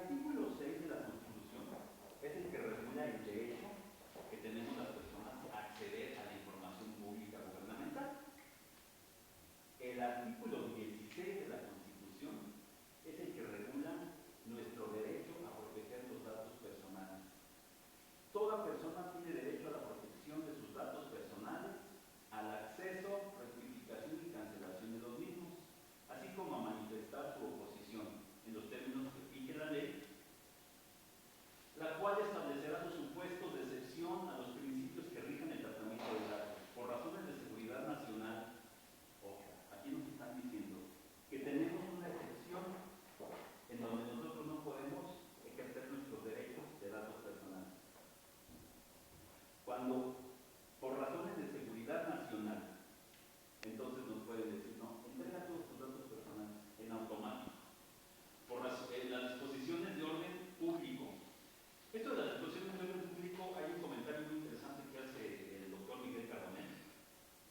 artículo 6 de la Constitución es el que regula el derecho que tenemos las personas a acceder a la información pública gubernamental. El artículo 16 de la Constitución es el que regula nuestro derecho a proteger los datos personales. Toda persona tiene derecho a la protección de sus datos personales, al acceso, rectificación y cancelación de los mismos, así como a manifestar su oposición en los términos que fije la ley, la cual establecerá los supuestos de excepción a los principios que rigen el tratamiento de datos. Por razones de seguridad nacional, ojo, aquí nos están diciendo que tenemos una excepción en donde nosotros no podemos ejercer nuestros derechos de datos personales. Cuando, por razones de seguridad nacional, entonces nos pueden decir, no, entrega todos tus datos personales en automático. Por las disposiciones de orden público. Esto de las disposiciones de orden público, hay un comentario muy interesante que hace el doctor Miguel Carbonell.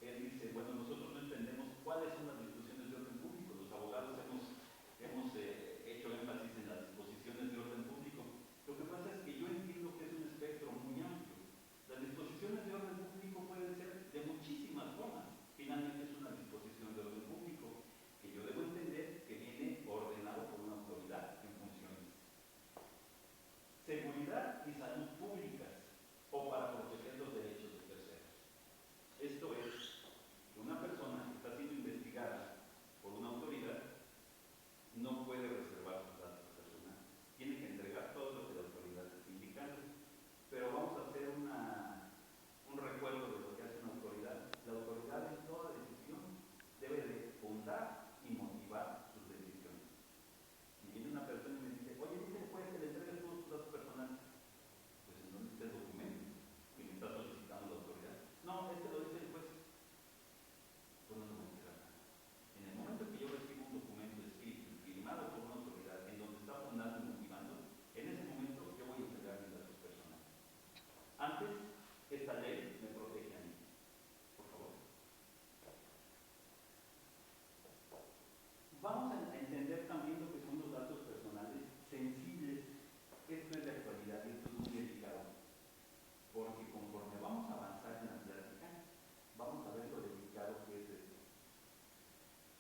Él dice, bueno, nosotros no entendemos cuáles son las disposiciones de orden público. Los abogados hemos hecho énfasis en las disposiciones de orden público. Lo que pasa es que yo entiendo que es un espectro muy amplio. Las disposiciones de orden público pueden ser de muchísimas formas. Finalmente es una disposición de orden público que yo debo entender que viene ordenado por una autoridad en funciones. Seguridad y salud públicas o para proteger los derechos de terceros. Esto es que una persona que está siendo investigada por una autoridad no puede reservar sus datos personales. Tiene que entregar todo lo que la autoridad esté indicando. Pero vamos a hacer un recuerdo de lo que hace una autoridad. La autoridad en toda decisión debe de fundar y motivar sus decisiones. Si viene una persona y me dice, oye, dice el juez que le entregues todos tus datos personales, pues ¿en dónde está el documento que me está solicitando la autoridad? No, es que lo dice el juez. Pues no lo voy a entregar nada. En el momento que yo recibo un documento escrito y firmado por una autoridad en donde está fundando y motivando, en ese momento yo voy a entregar mis datos personales. Antes, esta ley me protege a mí. Por favor. Vamos a entender también lo que son los datos personales sensibles. Esto es de actualidad y esto es muy delicado. Porque conforme vamos a avanzar en la plática, vamos a ver lo delicado que es esto.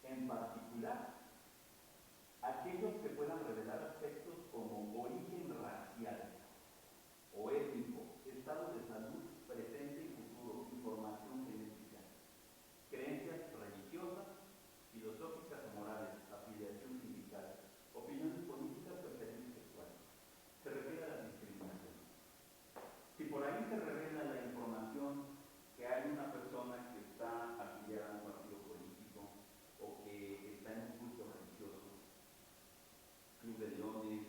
En particular, aquellos que puedan revelar aspectos como origen racial o étnico, estado de salud presente y futuro, información genética, creencias religiosas, filosóficas o morales, afiliación sindical, opiniones políticas, preferencias sexuales. Se refiere a la discriminación. Si por ahí se revela la información que hay una persona que está afiliada a un partido político o que está en un culto religioso, Club de Leones,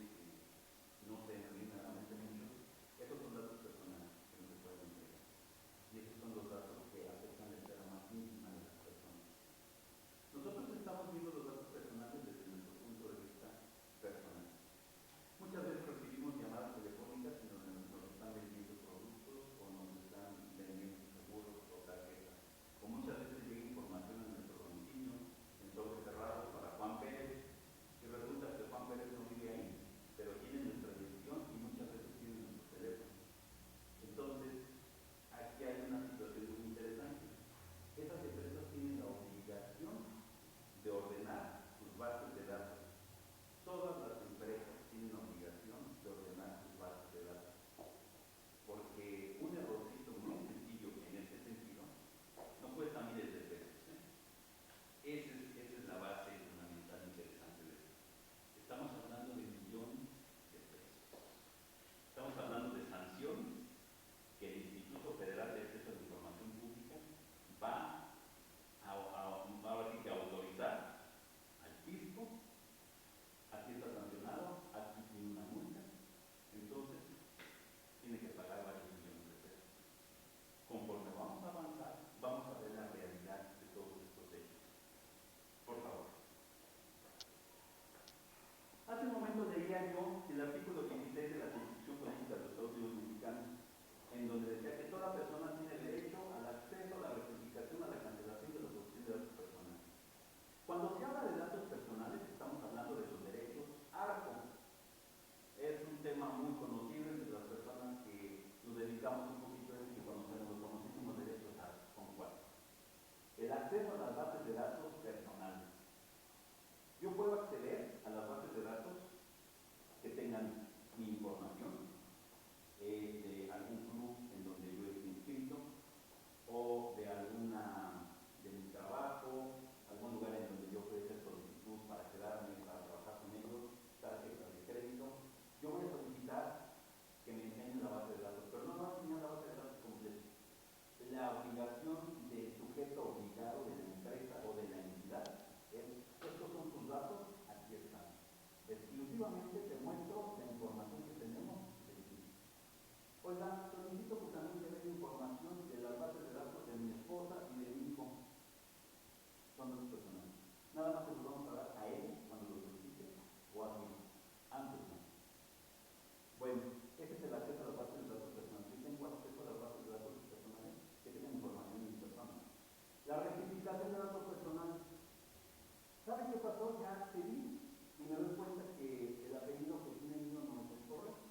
accedí y me doy cuenta que el apellido que tiene el niño no es el correcto.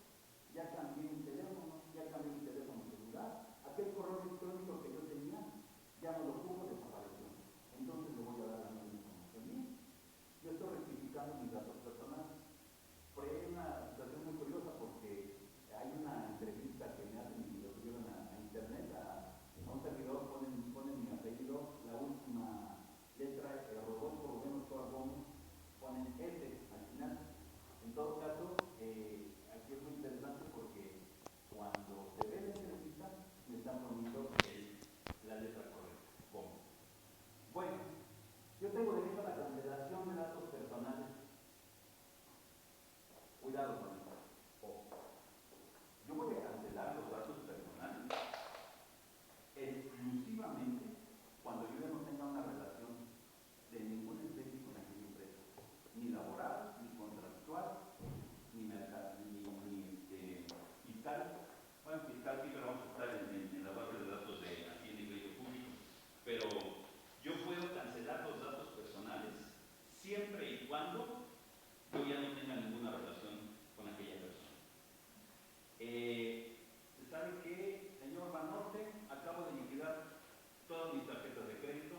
Ya cambié mi teléfono, ya cambié mi teléfono celular, aquel correo electrónico que yo tenía ya no lo tuvo, desapareció. Entonces le voy a dar la nueva información mía. Yo estoy rectificando mis datos personales. Por ahí hay una situación muy curiosa porque hay una entrevista que me hacen y lo subieron a internet, a un servidor, ponen mi apellido, la última letra, Rodolfo Rubén Ochoa Gómez, ponen S al final. En todo caso, aquí es muy interesante porque cuando se ve la entrevista, me están poniendo la letra correcta, Gómez. Bueno, yo tengo derecho a la cancelación de datos personales. Cuidado con esto. Yo voy a cancelar los datos personales exclusivamente cuando yo ya no tenga una relación de ninguna especie con aquella empresa, ni laboral, ni contractual, ni fiscal. Bueno, fiscal sí, pero vamos a estar en la base de datos de Hacienda y Crédito Público. Pero yo puedo cancelar los datos personales siempre y cuando yo ya no tenga ninguna relación con aquella persona. ¿Sabe qué, señor Banorte? Acabo de liquidar todas mis tarjetas de crédito,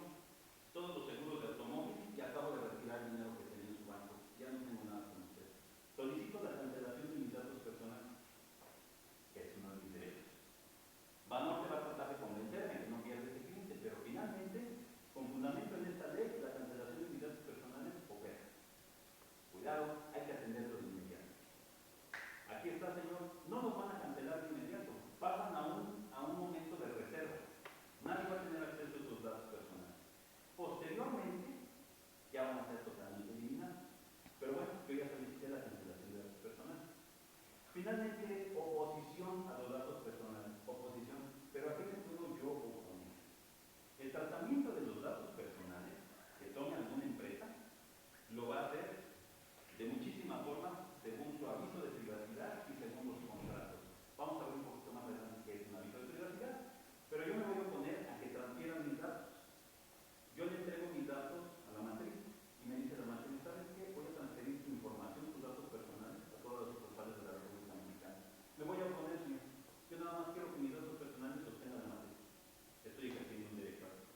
todos los seguros de automóvil y acabo de retirar el dinero que tenía en su banco. Ya no tengo nada con usted. Solicito la cancelación de mis datos personales. Eso no es mi derecho. Banorte va a tratar de convencerme que no pierda ese cliente, pero finalmente, con fundamento en esta ley, la cancelación de mis datos personales opera. Cuidado, hay que atenderlo de inmediato. Aquí está, señor, no nos van a cancelar de inmediato, pasan a un momento de reserva. Nadie va a tener acceso a sus datos personales. Posteriormente, ya van a ser totalmente eliminados. Pero bueno, yo ya solicité la cancelación de datos personales. Finalmente, oposición a los datos personales. Oposición. ¿Pero a qué me puedo yo oponer? El tratamiento de los datos personales que tome alguna empresa lo va a hacer de muchísimas formas según su aviso de privacidad y según los contratos. Vamos a ver un poquito más adelante qué es un aviso de privacidad, pero yo me voy a oponer a que transfieran mis datos. Yo le entrego mis datos a la matriz y me dice la matriz, ¿sabes qué? Voy a transferir tu información, tus datos personales a todas las sucursales de la República Mexicana. Me voy a oponer, señor. Yo nada más quiero que mis datos personales los tenga la matriz. Estoy ejerciendo un derecho a eso.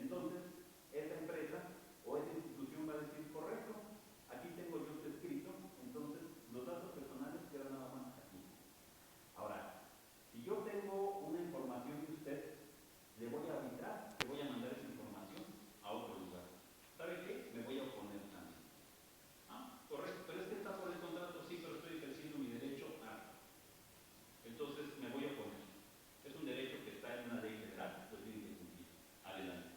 Entonces, esa empresa o esa institución va a decir, correcto, aquí tengo yo esto escrito, entonces los datos personales quedan nada más aquí. Ahora, si yo tengo una información de usted, le voy a arbitrar, le voy a mandar esa información a otro lugar. ¿Sabe qué? Me voy a oponer también. Ah, correcto, pero es que está por el contrato, sí, pero estoy ejerciendo mi derecho a. Entonces me voy a oponer. Es un derecho que está en una ley federal, lo tiene que cumplir. Adelante.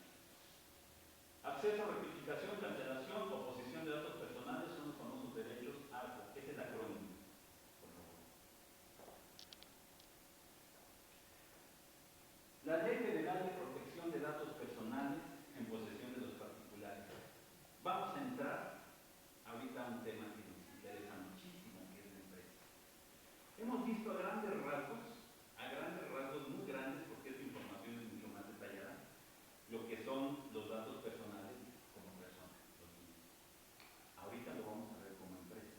Acceso, rectificación, cancelación, oposición de datos personales son los famosos derechos ARCO. Ese es el acrónimo, por favor. La Ley Federal de Protección de Datos Personales en posesión de los particulares. Vamos a entrar ahorita a un tema que nos interesa muchísimo, que es la empresa. Hemos visto a grandes rasgos muy grandes, porque esta información es mucho más detallada, lo que son los datos personales como personas. Ahorita lo vamos a ver como empresa.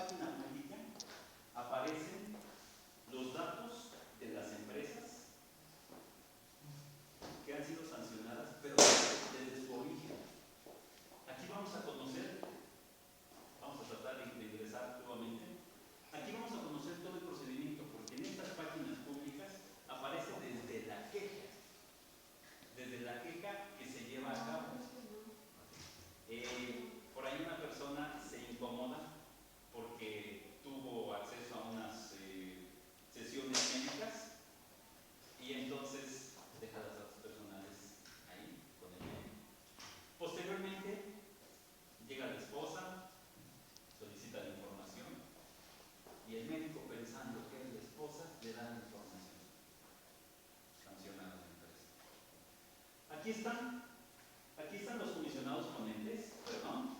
página amarilla aparecen los datos de las empresas que han sido sancionadas, pero desde su origen. Aquí vamos a conocer, vamos a tratar de ingresar nuevamente. Aquí vamos a conocer todo el procedimiento, porque en estas páginas públicas aparece desde la queja que se lleva a cabo. Por ahí una persona se incomoda porque tuvo acceso a unas sesiones médicas y entonces deja los datos personales ahí con el médico. Posteriormente llega la esposa, solicita la información y el médico, pensando que es la esposa, le da la información. Sanciona a la empresa. Aquí están los comisionados ponentes, perdón,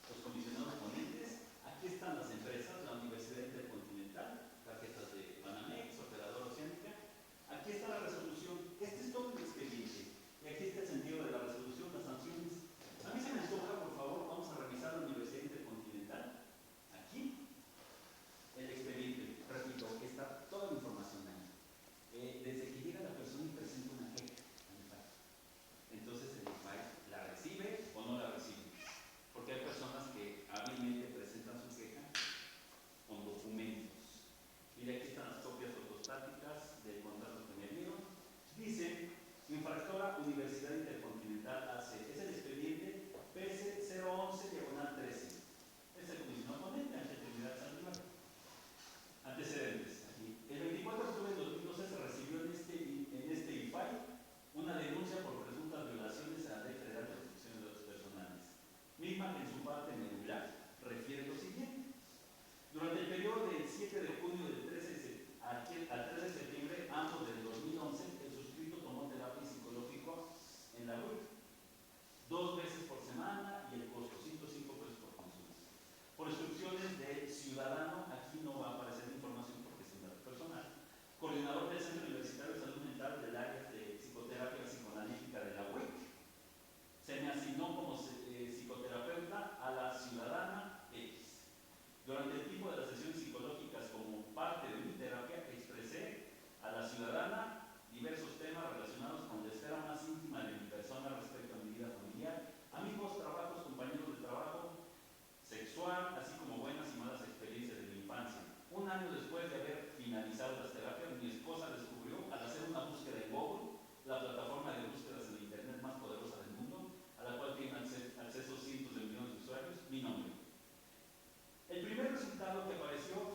los comisionados ponentes. Aquí están las empresas, la Universidad Intercontinental, tarjetas de Banamex, Operadora Oceánica. Aquí está la resolución. Este es todo el expediente. Y aquí está el sentido de la resolución, las sanciones. A mí se me antoja, por favor, vamos a revisar la Universidad Intercontinental. Aquí, el expediente. Repito, está toda la información ahí. Desde que llega la persona y presenta una queja al IFAI. Entonces el IFAI la recibe o no la recibe. Porque hay personas que hábilmente presentan su queja con documentos. Mire, aquí están las copias fotostáticas del contrato que me dieron. Dice, infractora Universidad Intercontinental AC. Es el expediente PC 011-13. Es el comisionado ponente ante Trinidad Saldívar. Antecedentes. Aquí. El 24 de octubre de 2012 se recibió en este IFAI una denuncia por presuntas violaciones a la Ley Federal de Protección de Datos Personales, misma que en su parte medular refiere lo siguiente. Durante el periodo del 7 de junio del 13 al 3 de septiembre, ambos del 2011, el suscrito tomó terapia psicológica en la web 2 veces por semana y el costo 105 pesos por consulta. Por instrucciones del ciudadano, aquí no va a aparecer información porque es un dato personal. Coordinador del Centro Universitario de Salud Mental del área de psicoterapia psicoanalítica de la UEC. Se me asignó como psicoterapeuta a la ciudadana X. Durante el tiempo de las sesiones psicológicas, como parte de mi terapia, expresé a la ciudadana diversos temas relacionados con la esfera más íntima de mi persona respecto a mi vida familiar, amigos, trabajos, compañeros de trabajo, sexual, así como buenas y malas experiencias de mi infancia. Un año después de haber finalizado las terapias, mi esposa descubrió, al hacer una búsqueda en Google, la plataforma de búsquedas en Internet más poderosa del mundo, a la cual tienen acceso cientos de millones de usuarios, mi nombre. El primer resultado que apareció